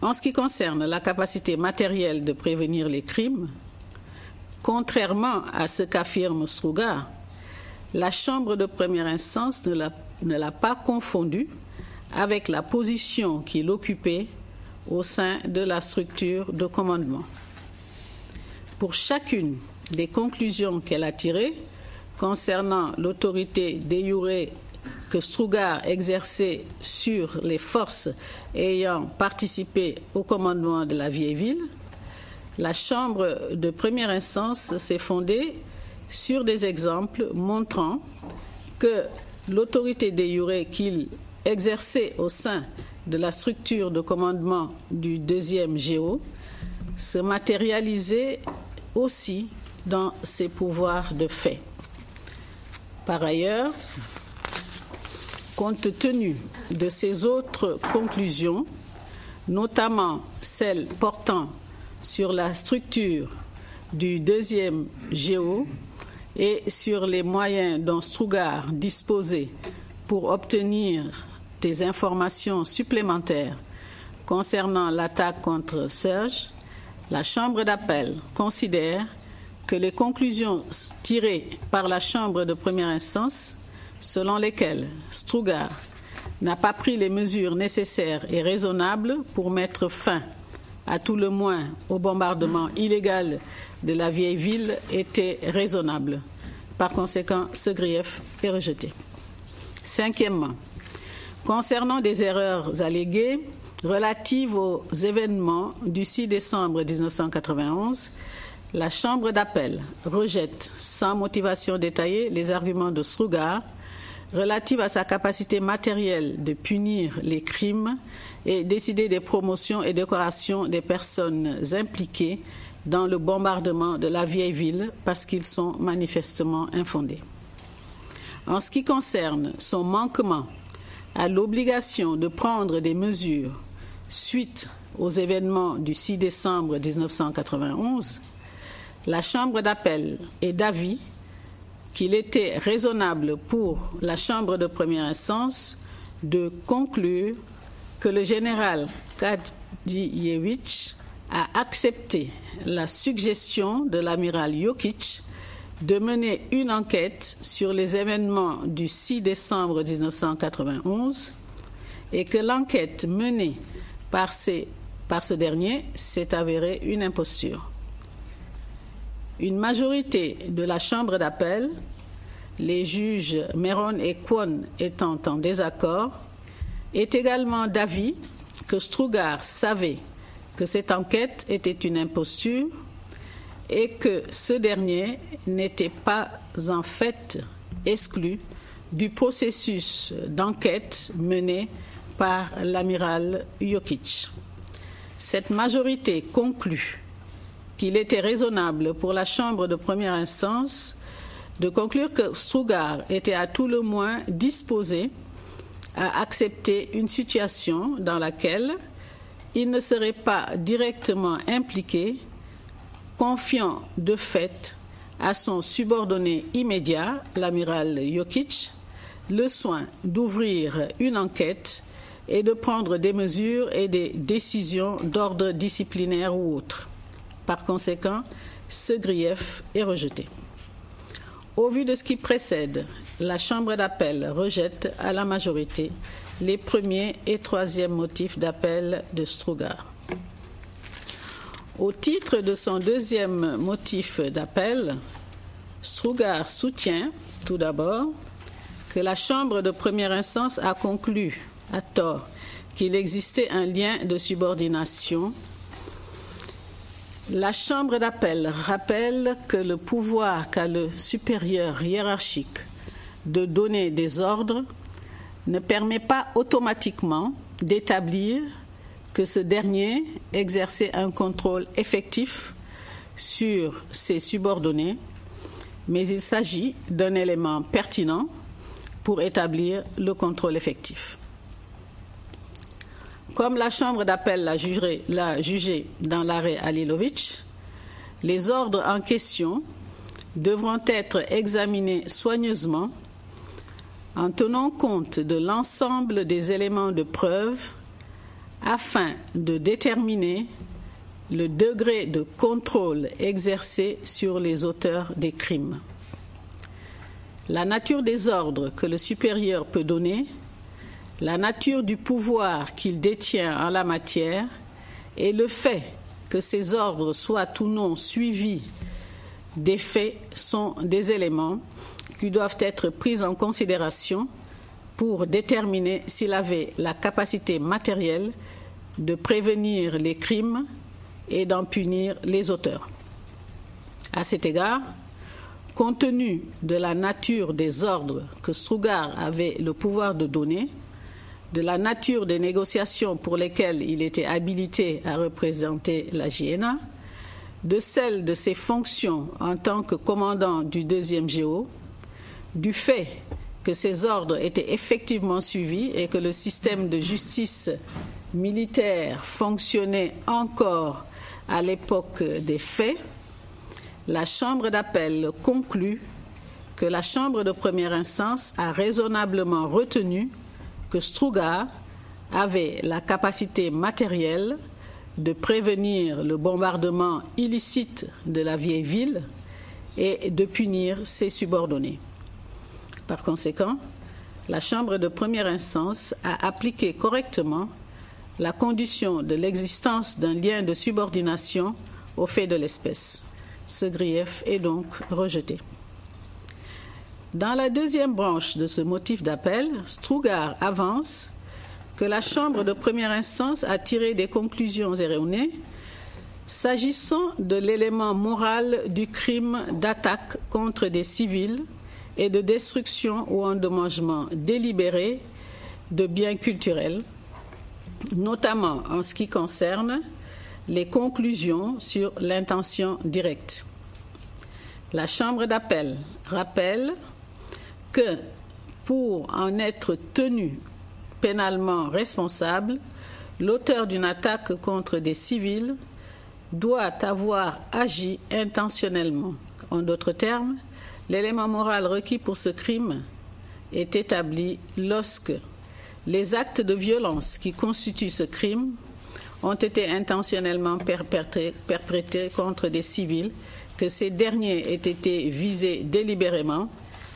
En ce qui concerne la capacité matérielle de prévenir les crimes, contrairement à ce qu'affirme Strugar, la Chambre de première instance ne l'a pas confondu avec la position qu'il occupait au sein de la structure de commandement. Pour chacune des conclusions qu'elle a tirées concernant l'autorité de jure que Strugar exerçait sur les forces ayant participé au commandement de la vieille ville, la Chambre de première instance s'est fondée sur des exemples montrant que l'autorité de jure qu'il exerçait au sein de la structure de commandement du 2e GO se matérialisait aussi dans ses pouvoirs de fait. Par ailleurs, compte tenu de ces autres conclusions, notamment celles portant sur la structure du 2e GO et sur les moyens dont Strugar disposait pour obtenir des informations supplémentaires concernant l'attaque contre Serge, la Chambre d'appel considère que les conclusions tirées par la Chambre de première instance, selon lesquelles Strugar n'a pas pris les mesures nécessaires et raisonnables pour mettre fin, à tout le moins, au bombardement illégal de la vieille ville, étaient raisonnables. Par conséquent, ce grief est rejeté. Cinquièmement, concernant des erreurs alléguées relatives aux événements du 6 décembre 1991, la Chambre d'appel rejette sans motivation détaillée les arguments de Strugar relatifs à sa capacité matérielle de punir les crimes et décider des promotions et décorations des personnes impliquées dans le bombardement de la vieille ville parce qu'ils sont manifestement infondés. En ce qui concerne son manquement à l'obligation de prendre des mesures suite aux événements du 6 décembre 1991, la Chambre d'appel est d'avis qu'il était raisonnable pour la Chambre de première instance de conclure que le général Kadijevic a accepté la suggestion de l'amiral Jokic de mener une enquête sur les événements du 6 décembre 1991 et que l'enquête menée par ce dernier s'est avérée une imposture. Une majorité de la Chambre d'appel, les juges Meron et Kwon étant en désaccord, est également d'avis que Strugar savait que cette enquête était une imposture et que ce dernier n'était pas en fait exclu du processus d'enquête mené par l'amiral Jokic. Cette majorité conclut qu'il était raisonnable pour la Chambre de première instance de conclure que Strugar était à tout le moins disposé à accepter une situation dans laquelle il ne serait pas directement impliqué, confiant de fait à son subordonné immédiat, l'amiral Jokic, le soin d'ouvrir une enquête et de prendre des mesures et des décisions d'ordre disciplinaire ou autre. Par conséquent, ce grief est rejeté. Au vu de ce qui précède, la Chambre d'appel rejette à la majorité les premiers et troisièmes motifs d'appel de Strugar. Au titre de son deuxième motif d'appel, Strugar soutient, tout d'abord, que la Chambre de première instance a conclu, à tort, qu'il existait un lien de subordination. La Chambre d'appel rappelle que le pouvoir qu'a le supérieur hiérarchique de donner des ordres ne permet pas automatiquement d'établir que ce dernier exerçait un contrôle effectif sur ses subordonnés, mais il s'agit d'un élément pertinent pour établir le contrôle effectif. Comme la Chambre d'appel l'a jugé dans l'arrêt Halilovic, les ordres en question devront être examinés soigneusement en tenant compte de l'ensemble des éléments de preuve afin de déterminer le degré de contrôle exercé sur les auteurs des crimes. La nature des ordres que le supérieur peut donner, la nature du pouvoir qu'il détient en la matière et le fait que ces ordres soient ou non suivis des faits sont des éléments qui doivent être pris en considération pour déterminer s'il avait la capacité matérielle de prévenir les crimes et d'en punir les auteurs. À cet égard, compte tenu de la nature des ordres que Strugar avait le pouvoir de donner, de la nature des négociations pour lesquelles il était habilité à représenter la JNA, de celle de ses fonctions en tant que commandant du 2e GO, du fait que ces ordres étaient effectivement suivis et que le système de justice militaire fonctionnait encore à l'époque des faits, la Chambre d'appel conclut que la Chambre de première instance a raisonnablement retenu que Strugar avait la capacité matérielle de prévenir le bombardement illicite de la vieille ville et de punir ses subordonnés. Par conséquent, la Chambre de première instance a appliqué correctement la condition de l'existence d'un lien de subordination au fait de l'espèce. Ce grief est donc rejeté. Dans la deuxième branche de ce motif d'appel, Strugar avance que la Chambre de première instance a tiré des conclusions erronées s'agissant de l'élément moral du crime d'attaque contre des civils et de destruction ou endommagement délibéré de biens culturels, notamment en ce qui concerne les conclusions sur l'intention directe. La Chambre d'appel rappelle que pour en être tenu pénalement responsable, l'auteur d'une attaque contre des civils doit avoir agi intentionnellement. En d'autres termes, l'élément moral requis pour ce crime est établi lorsque les actes de violence qui constituent ce crime ont été intentionnellement perpétrés contre des civils, que ces derniers aient été visés délibérément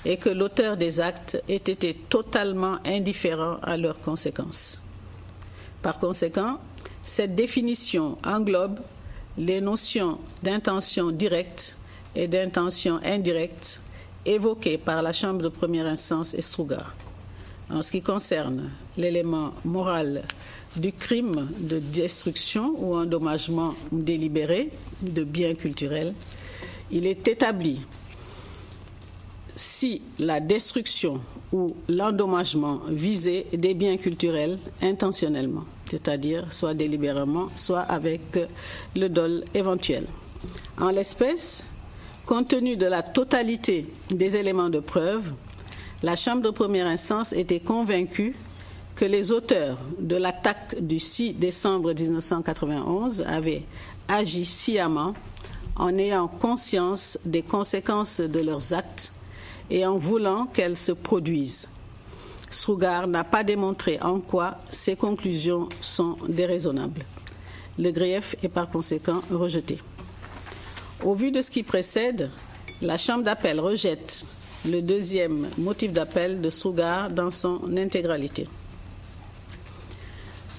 et que l'auteur des actes ait été totalement indifférent à leurs conséquences. Par conséquent, cette définition englobe les notions d'intention directe et d'intention indirecte évoquées par la Chambre de première instance et Strugar. En ce qui concerne l'élément moral du crime de destruction ou endommagement délibéré de biens culturels, il est établi si la destruction ou l'endommagement visait des biens culturels intentionnellement, c'est-à-dire soit délibérément, soit avec le dol éventuel. En l'espèce, compte tenu de la totalité des éléments de preuve, la Chambre de première instance était convaincue que les auteurs de l'attaque du 6 décembre 1991 avaient agi sciemment en ayant conscience des conséquences de leurs actes et en voulant qu'elles se produisent. Strugar n'a pas démontré en quoi ces conclusions sont déraisonnables. Le grief est par conséquent rejeté. Au vu de ce qui précède, la Chambre d'appel rejette le deuxième motif d'appel de Strugar dans son intégralité.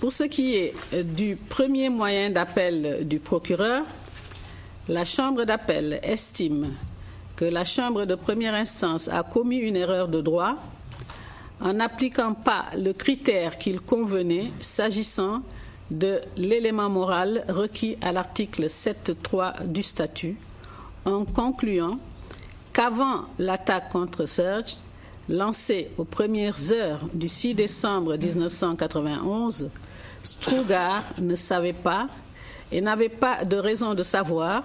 Pour ce qui est du premier moyen d'appel du procureur, la Chambre d'appel estime que la Chambre de première instance a commis une erreur de droit en n'appliquant pas le critère qu'il convenait s'agissant de l'élément moral requis à l'article 7.3 du statut, en concluant qu'avant l'attaque contre Serge, lancée aux premières heures du 6 décembre 1991, Strugar ne savait pas et n'avait pas de raison de savoir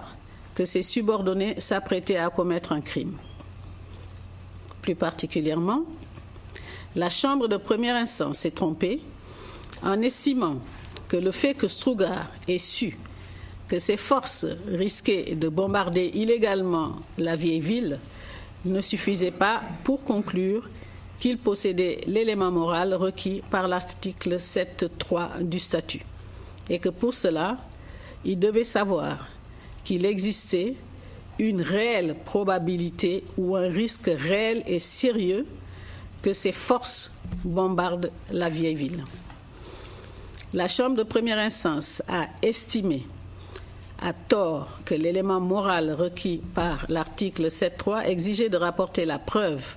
que ses subordonnés s'apprêtaient à commettre un crime. Plus particulièrement, la Chambre de première instance s'est trompée en estimant que le fait que Strugar ait su que ses forces risquaient de bombarder illégalement la vieille ville ne suffisait pas pour conclure qu'il possédait l'élément moral requis par l'article 7.3 du statut et que pour cela, il devait savoir qu'il existait une réelle probabilité ou un risque réel et sérieux que ces forces bombardent la vieille ville. La Chambre de première instance a estimé à tort que l'élément moral requis par l'article 7.3 exigeait de rapporter la preuve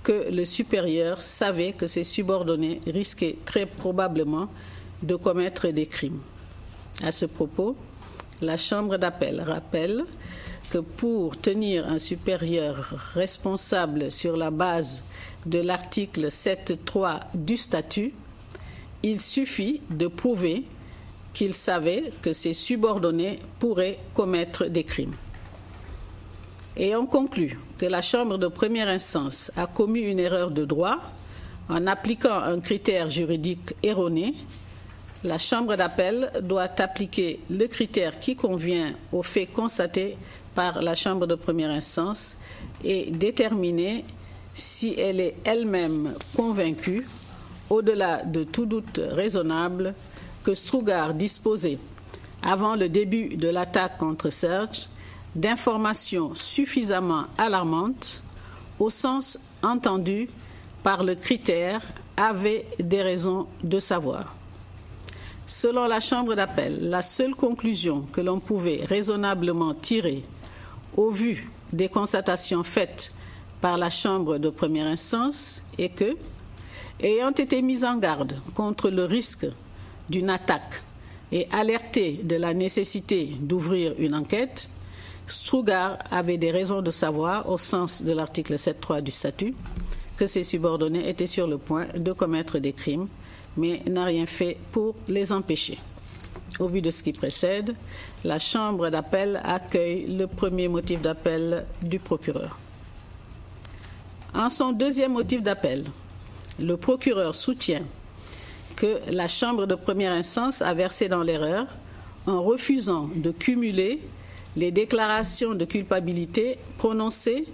que le supérieur savait que ses subordonnés risquaient très probablement de commettre des crimes. À ce propos, la Chambre d'appel rappelle que pour tenir un supérieur responsable sur la base de l'article 7.3 du statut, il suffit de prouver qu'il savait que ses subordonnés pourraient commettre des crimes. Ayant conclu que la Chambre de première instance a commis une erreur de droit en appliquant un critère juridique erroné, la Chambre d'appel doit appliquer le critère qui convient aux faits constatés par la Chambre de première instance et déterminer si elle est elle-même convaincue, au-delà de tout doute raisonnable, que Strugar disposait, avant le début de l'attaque contre Serge, d'informations suffisamment alarmantes, au sens entendu par le critère « avait des raisons de savoir ». Selon la Chambre d'appel, la seule conclusion que l'on pouvait raisonnablement tirer au vu des constatations faites par la Chambre de première instance est que, ayant été mise en garde contre le risque d'une attaque et alertée de la nécessité d'ouvrir une enquête, Strugar avait des raisons de savoir, au sens de l'article 7.3 du statut, que ses subordonnés étaient sur le point de commettre des crimes, mais n'a rien fait pour les empêcher. Au vu de ce qui précède, la Chambre d'appel accueille le premier motif d'appel du procureur. En son deuxième motif d'appel, le procureur soutient que la Chambre de première instance a versé dans l'erreur en refusant de cumuler les déclarations de culpabilité prononcées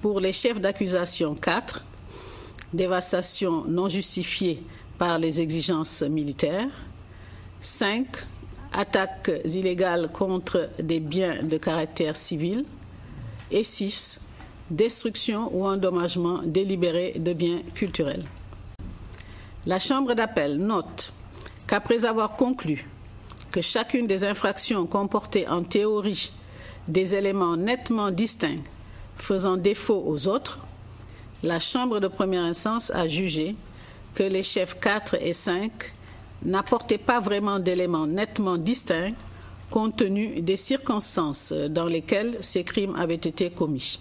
pour les chefs d'accusation 4, dévastation non justifiée par les exigences militaires, 5, attaques illégales contre des biens de caractère civil et 6, destruction ou endommagement délibéré de biens culturels. La Chambre d'appel note qu'après avoir conclu que chacune des infractions comportait en théorie des éléments nettement distincts faisant défaut aux autres, la Chambre de première instance a jugé que les chefs 4 et 5 n'apportaient pas vraiment d'éléments nettement distincts compte tenu des circonstances dans lesquelles ces crimes avaient été commis.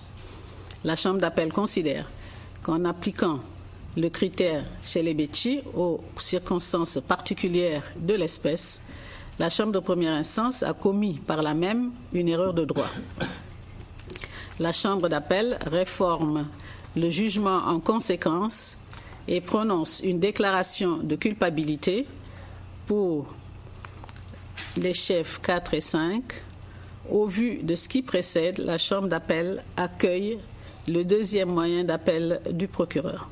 La Chambre d'appel considère qu'en appliquant le critère Chelebeci aux circonstances particulières de l'espèce, la Chambre de première instance a commis par là même une erreur de droit. La Chambre d'appel réforme le jugement en conséquence et prononce une déclaration de culpabilité pour les chefs 4 et 5. Au vu de ce qui précède, la Chambre d'appel accueille le deuxième moyen d'appel du procureur.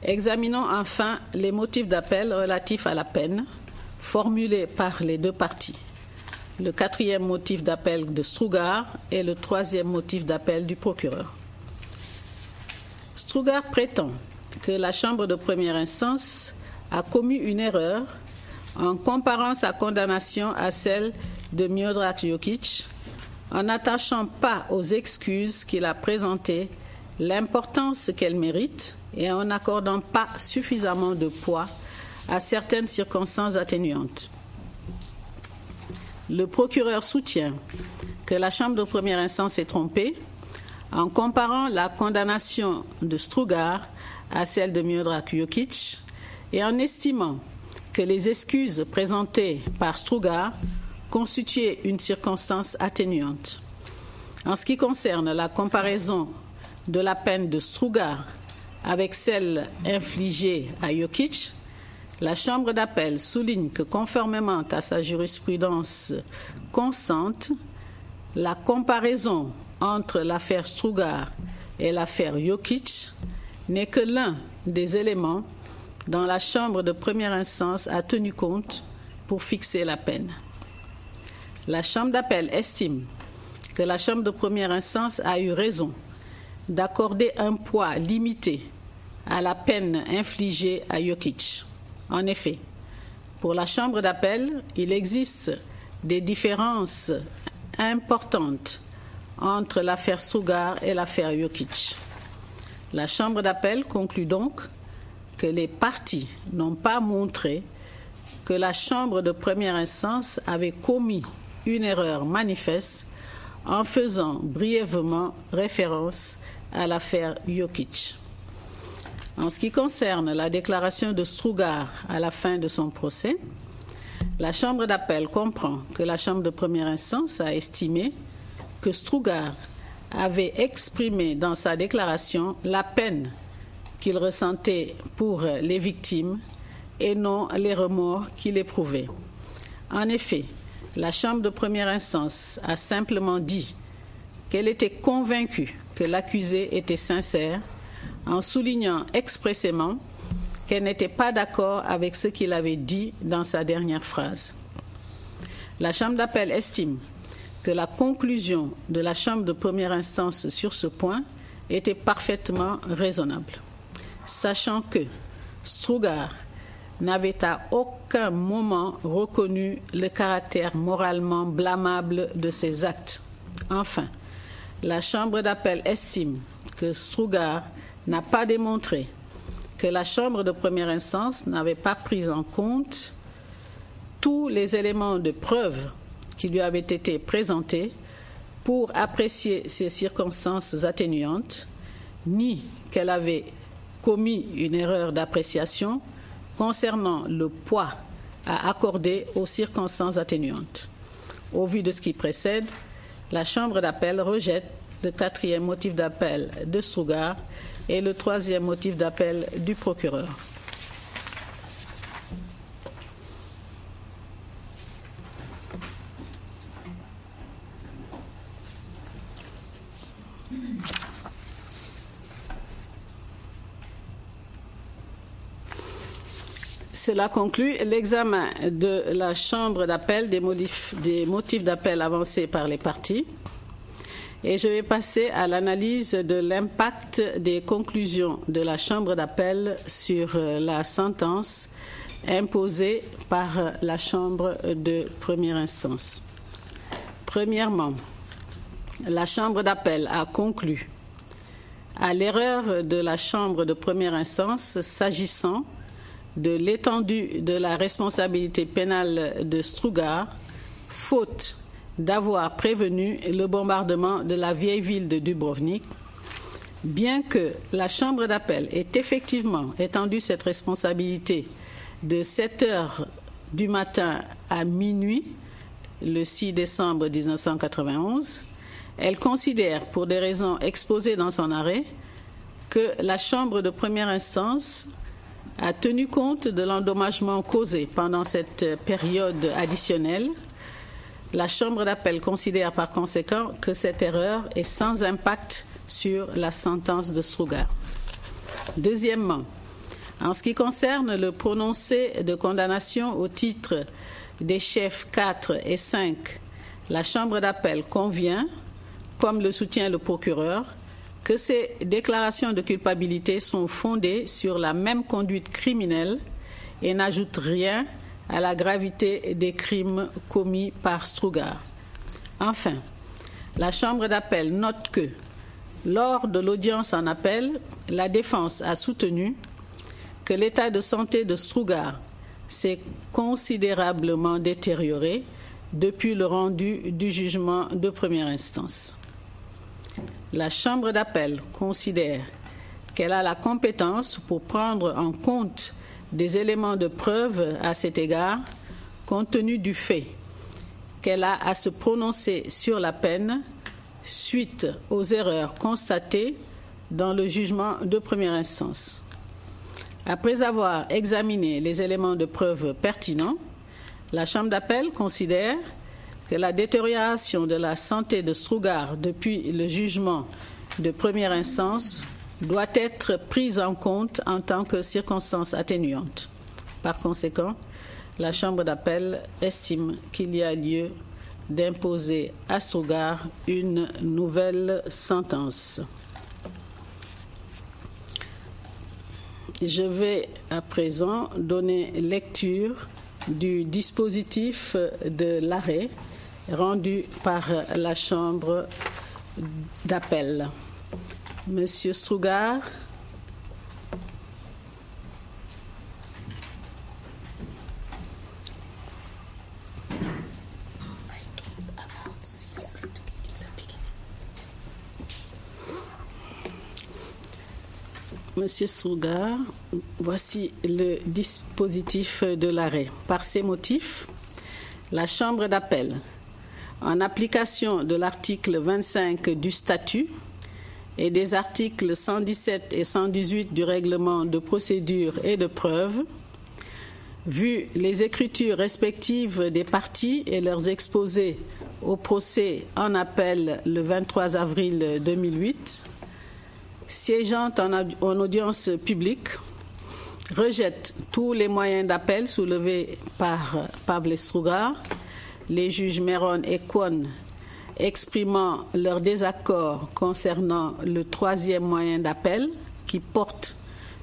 Examinons enfin les motifs d'appel relatifs à la peine formulés par les deux parties. Le quatrième motif d'appel de Strugar et le troisième motif d'appel du procureur. Strugar prétend que la Chambre de première instance a commis une erreur en comparant sa condamnation à celle de Miodrag Jokic, en n'attachant pas aux excuses qu'il a présentées l'importance qu'elles méritent et en n'accordant pas suffisamment de poids à certaines circonstances atténuantes. Le procureur soutient que la Chambre de première instance est trompée en comparant la condamnation de Strugar à celle de Miodrag Jokic et en estimant que les excuses présentées par Strugar constituaient une circonstance atténuante. En ce qui concerne la comparaison de la peine de Strugar avec celle infligée à Jokic, la Chambre d'appel souligne que, conformément à sa jurisprudence constante, la comparaison entre l'affaire Strugar et l'affaire Jokic n'est que l'un des éléments dont la Chambre de première instance a tenu compte pour fixer la peine. La Chambre d'appel estime que la Chambre de première instance a eu raison d'accorder un poids limité à la peine infligée à Jokic. En effet, pour la Chambre d'appel, il existe des différences importantes entre l'affaire Strugar et l'affaire Jokic. La Chambre d'appel conclut donc que les parties n'ont pas montré que la Chambre de première instance avait commis une erreur manifeste en faisant brièvement référence à l'affaire Jokic. En ce qui concerne la déclaration de Strugar à la fin de son procès, la Chambre d'appel comprend que la Chambre de première instance a estimé que Strugar avait exprimé dans sa déclaration la peine qu'il ressentait pour les victimes et non les remords qu'il éprouvait. En effet, la Chambre de première instance a simplement dit qu'elle était convaincue que l'accusé était sincère, en soulignant expressément qu'elle n'était pas d'accord avec ce qu'il avait dit dans sa dernière phrase. La Chambre d'appel estime que la conclusion de la Chambre de première instance sur ce point était parfaitement raisonnable, sachant que Strugar n'avait à aucun moment reconnu le caractère moralement blâmable de ses actes. Enfin, la Chambre d'appel estime que Strugar n'a pas démontré que la Chambre de première instance n'avait pas pris en compte tous les éléments de preuve qui lui avaient été présentés pour apprécier ces circonstances atténuantes, ni qu'elle avait commis une erreur d'appréciation concernant le poids à accorder aux circonstances atténuantes. Au vu de ce qui précède, la Chambre d'appel rejette le 4e motif d'appel de Strugar et le 3e motif d'appel du procureur. Cela conclut l'examen de la Chambre d'appel des motifs d'appel avancés par les parties. Et je vais passer à l'analyse de l'impact des conclusions de la Chambre d'appel sur la sentence imposée par la Chambre de première instance. Premièrement, la Chambre d'appel a conclu à l'erreur de la Chambre de première instance s'agissant de l'étendue de la responsabilité pénale de Strugar, faute d'avoir prévenu le bombardement de la vieille ville de Dubrovnik, bien que la Chambre d'appel ait effectivement étendu cette responsabilité de 7 heures du matin à minuit, le 6 décembre 1991, elle considère, pour des raisons exposées dans son arrêt, que la Chambre de première instance a tenu compte de l'endommagement causé pendant cette période additionnelle. La Chambre d'appel considère par conséquent que cette erreur est sans impact sur la sentence de Strugar. Deuxièmement, en ce qui concerne le prononcé de condamnation au titre des chefs 4 et 5, la Chambre d'appel convient, comme le soutient le procureur, que ces déclarations de culpabilité sont fondées sur la même conduite criminelle et n'ajoutent rien à la gravité des crimes commis par Strugar. Enfin, la Chambre d'appel note que, lors de l'audience en appel, la défense a soutenu que l'état de santé de Strugar s'est considérablement détérioré depuis le rendu du jugement de première instance. La Chambre d'appel considère qu'elle a la compétence pour prendre en compte des éléments de preuve à cet égard, compte tenu du fait qu'elle a à se prononcer sur la peine suite aux erreurs constatées dans le jugement de première instance. Après avoir examiné les éléments de preuve pertinents, la Chambre d'appel considère que la détérioration de la santé de Strugar depuis le jugement de première instance doit être prise en compte en tant que circonstance atténuante. Par conséquent, la Chambre d'appel estime qu'il y a lieu d'imposer à Strougar une nouvelle sentence. Je vais à présent donner lecture du dispositif de l'arrêt rendu par la Chambre d'appel. Monsieur Strougar. Monsieur Strougar, voici le dispositif de l'arrêt. Par ces motifs, la Chambre d'appel, en application de l'article 25 du statut et des articles 117 et 118 du règlement de procédure et de preuve, vu les écritures respectives des parties et leurs exposés au procès en appel le 23 avril 2008, siégeant en audience publique, rejette tous les moyens d'appel soulevés par Pavle Strougar, les juges Meron et Kwon exprimant leur désaccord concernant le troisième moyen d'appel qui porte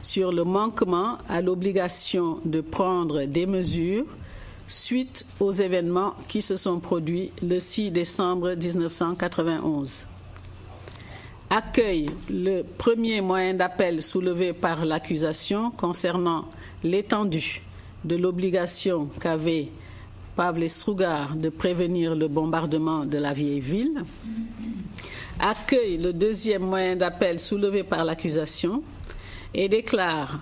sur le manquement à l'obligation de prendre des mesures suite aux événements qui se sont produits le 6 décembre 1991. Accueille le premier moyen d'appel soulevé par l'accusation concernant l'étendue de l'obligation qu'avait Pavle Strougar de prévenir le bombardement de la vieille ville. Accueille le deuxième moyen d'appel soulevé par l'accusation et déclare,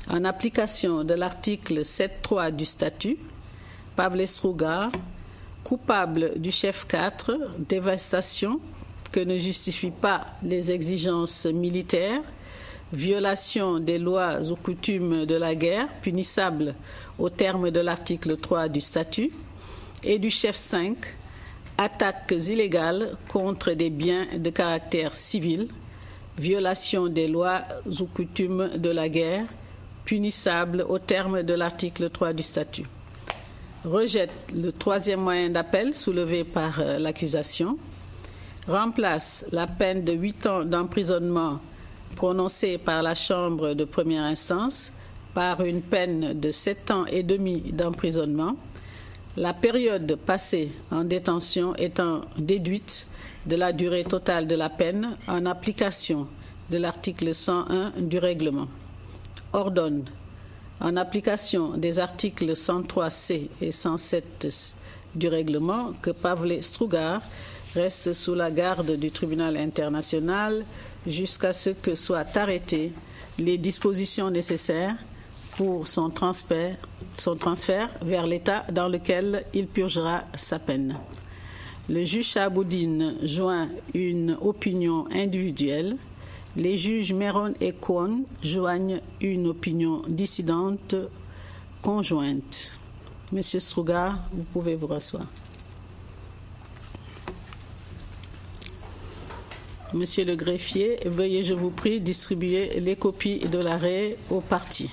en application de l'article 7.3 du statut, Pavle Strougar coupable du chef 4, dévastation, que ne justifient pas les exigences militaires, violation des lois ou coutumes de la guerre, punissables au terme de l'article 3 du statut, et du chef 5, attaques illégales contre des biens de caractère civil, violation des lois ou coutumes de la guerre, punissables au terme de l'article 3 du statut. Rejette le troisième moyen d'appel soulevé par l'accusation, remplace la peine de 8 ans d'emprisonnement prononcée par la Chambre de première instance par une peine de 7 ans et demi d'emprisonnement, la période passée en détention étant déduite de la durée totale de la peine en application de l'article 101 du règlement. Ordonne, en application des articles 103C et 107 du règlement, que Pavle Strougar reste sous la garde du tribunal international jusqu'à ce que soient arrêtées les dispositions nécessaires pour son transfert vers l'État dans lequel il purgera sa peine. Le juge Chahaboudine joint une opinion individuelle. Les juges Meron et Kwon joignent une opinion dissidente conjointe. Monsieur Strougar, vous pouvez vous rasseoir. Monsieur le greffier, veuillez, je vous prie, distribuer les copies de l'arrêt aux parties.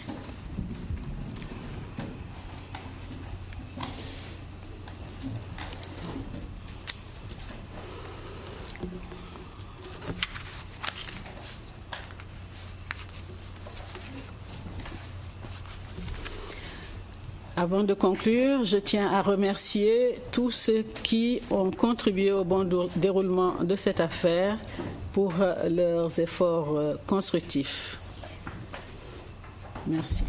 Avant de conclure, je tiens à remercier tous ceux qui ont contribué au bon déroulement de cette affaire pour leurs efforts constructifs. Merci.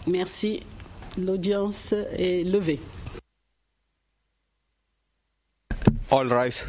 Merci. L'audience est levée. All rise.